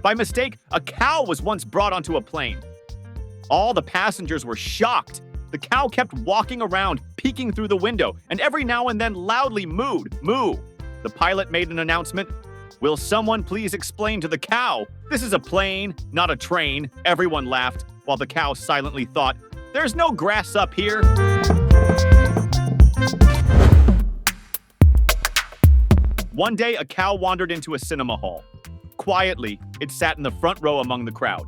By mistake, a cow was once brought onto a plane. All the passengers were shocked. The cow kept walking around, peeking through the window, and every now and then loudly mooed, moo. The pilot made an announcement. Will someone please explain to the cow? This is a plane, not a train. Everyone laughed, while the cow silently thought, there's no grass up here. One day, a cow wandered into a cinema hall. Quietly, it sat in the front row among the crowd.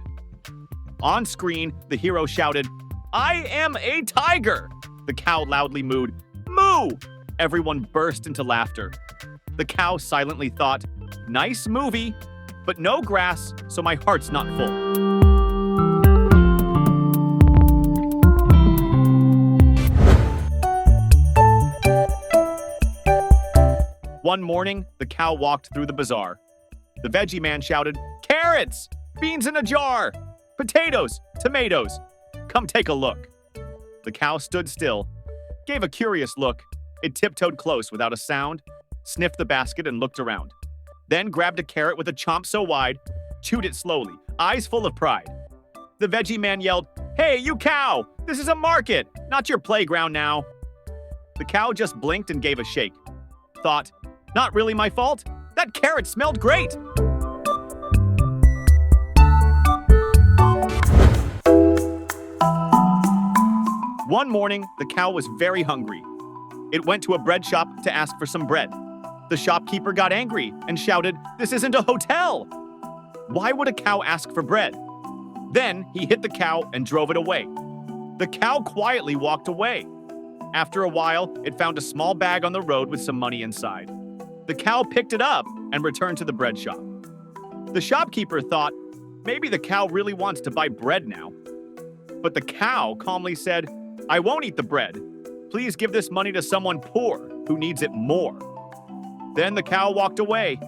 On screen, the hero shouted, I am a tiger! The cow loudly mooed, moo! Everyone burst into laughter. The cow silently thought, nice movie, but no grass, so my heart's not full. One morning, the cow walked through the bazaar. The veggie man shouted, carrots! Beans in a jar! Potatoes! Tomatoes! Come take a look. The cow stood still, gave a curious look. It tiptoed close without a sound, sniffed the basket and looked around. Then grabbed a carrot with a chomp so wide, chewed it slowly, eyes full of pride. The veggie man yelled, hey, you cow! This is a market, not your playground now. The cow just blinked and gave a shake. Thought, not really my fault. That carrot smelled great. One morning, the cow was very hungry. It went to a bread shop to ask for some bread. The shopkeeper got angry and shouted, this isn't a hotel! Why would a cow ask for bread? Then he hit the cow and drove it away. The cow quietly walked away. After a while, it found a small bag on the road with some money inside. The cow picked it up and returned to the bread shop. The shopkeeper thought, maybe the cow really wants to buy bread now. But the cow calmly said, I won't eat the bread. Please give this money to someone poor who needs it more. Then the cow walked away,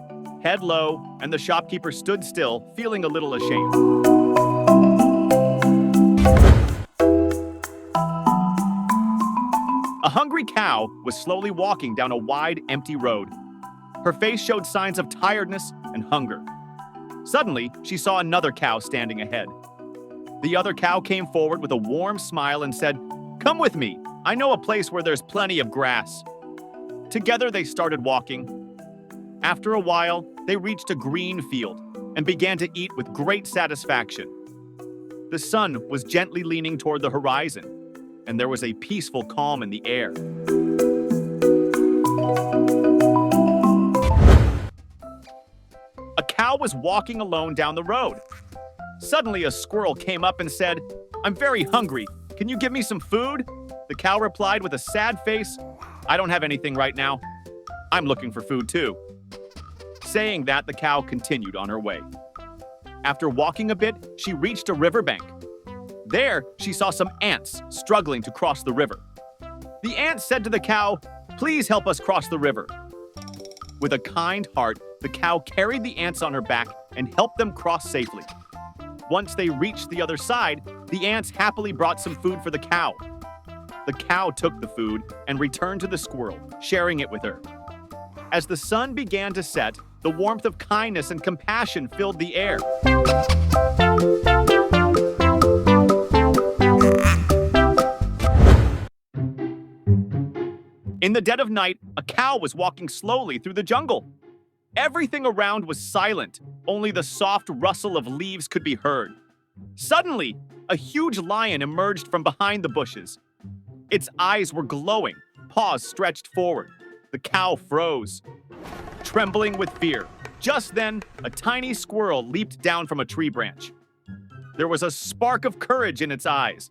head low, and the shopkeeper stood still, feeling a little ashamed. A hungry cow was slowly walking down a wide, empty road. Her face showed signs of tiredness and hunger. Suddenly, she saw another cow standing ahead. The other cow came forward with a warm smile and said, come with me. I know a place where there's plenty of grass. Together, they started walking. After a while, they reached a green field and began to eat with great satisfaction. The sun was gently leaning toward the horizon, and there was a peaceful calm in the air. A cow was walking alone down the road. Suddenly, a squirrel came up and said, I'm very hungry. Can you give me some food? The cow replied with a sad face, I don't have anything right now. I'm looking for food too. Saying that, the cow continued on her way. After walking a bit, she reached a riverbank. There, she saw some ants struggling to cross the river. The ants said to the cow, please help us cross the river. With a kind heart, the cow carried the ants on her back and helped them cross safely. Once they reached the other side, the ants happily brought some food for the cow. The cow took the food and returned to the squirrel, sharing it with her. As the sun began to set, the warmth of kindness and compassion filled the air. In the dead of night, a cow was walking slowly through the jungle. Everything around was silent. Only the soft rustle of leaves could be heard. Suddenly, a huge lion emerged from behind the bushes. Its eyes were glowing, paws stretched forward. The cow froze, trembling with fear. Just then, a tiny squirrel leaped down from a tree branch. There was a spark of courage in its eyes.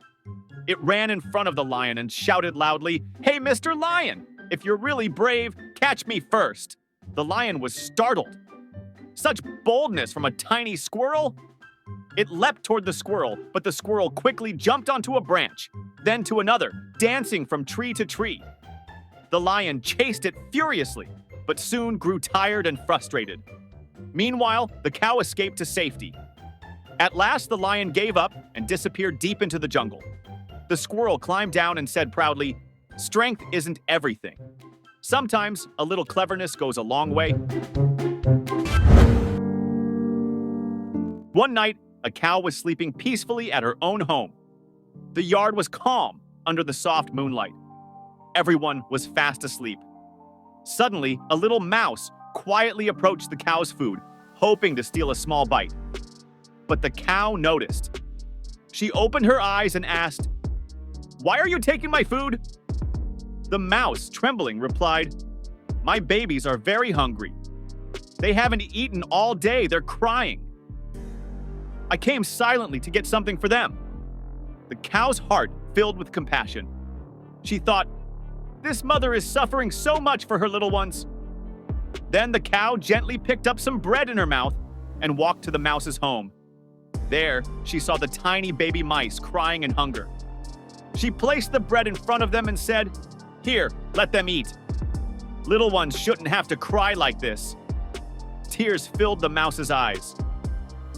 It ran in front of the lion and shouted loudly, "Hey, Mr. Lion, if you're really brave, catch me first." The lion was startled. Such boldness from a tiny squirrel? It leapt toward the squirrel, but the squirrel quickly jumped onto a branch, then to another, dancing from tree to tree. The lion chased it furiously, but soon grew tired and frustrated. Meanwhile, the cow escaped to safety. At last, the lion gave up and disappeared deep into the jungle. The squirrel climbed down and said proudly, "Strength isn't everything. Sometimes a little cleverness goes a long way." One night, a cow was sleeping peacefully at her own home. The yard was calm under the soft moonlight. Everyone was fast asleep. Suddenly, a little mouse quietly approached the cow's food, hoping to steal a small bite. But the cow noticed. She opened her eyes and asked, "Why are you taking my food?" The mouse, trembling, replied, "My babies are very hungry. They haven't eaten all day. They're crying. I came silently to get something for them." The cow's heart filled with compassion. She thought, "This mother is suffering so much for her little ones." Then the cow gently picked up some bread in her mouth and walked to the mouse's home. There, she saw the tiny baby mice crying in hunger. She placed the bread in front of them and said, "Here, let them eat. Little ones shouldn't have to cry like this." Tears filled the mouse's eyes.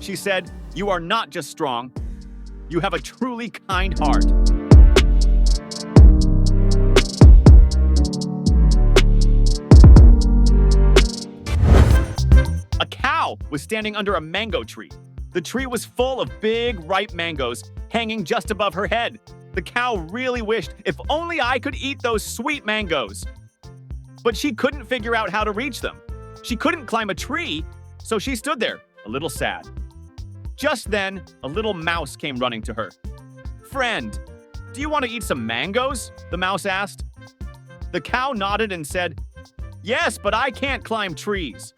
She said, "You are not just strong. You have a truly kind heart." A cow was standing under a mango tree. The tree was full of big, ripe mangoes hanging just above her head. The cow really wished, "If only I could eat those sweet mangoes." But she couldn't figure out how to reach them. She couldn't climb a tree, so she stood there, a little sad. Just then, a little mouse came running to her. "Friend, do you want to eat some mangoes?" the mouse asked. The cow nodded and said, "Yes, but I can't climb trees."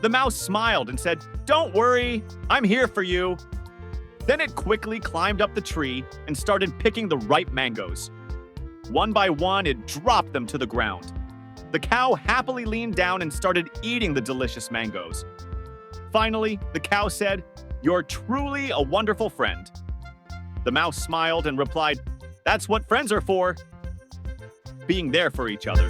The mouse smiled and said, "Don't worry, I'm here for you." Then it quickly climbed up the tree and started picking the ripe mangoes. One by one, it dropped them to the ground. The cow happily leaned down and started eating the delicious mangoes. Finally, the cow said, "You're truly a wonderful friend." The mouse smiled and replied, "That's what friends are for. Being there for each other."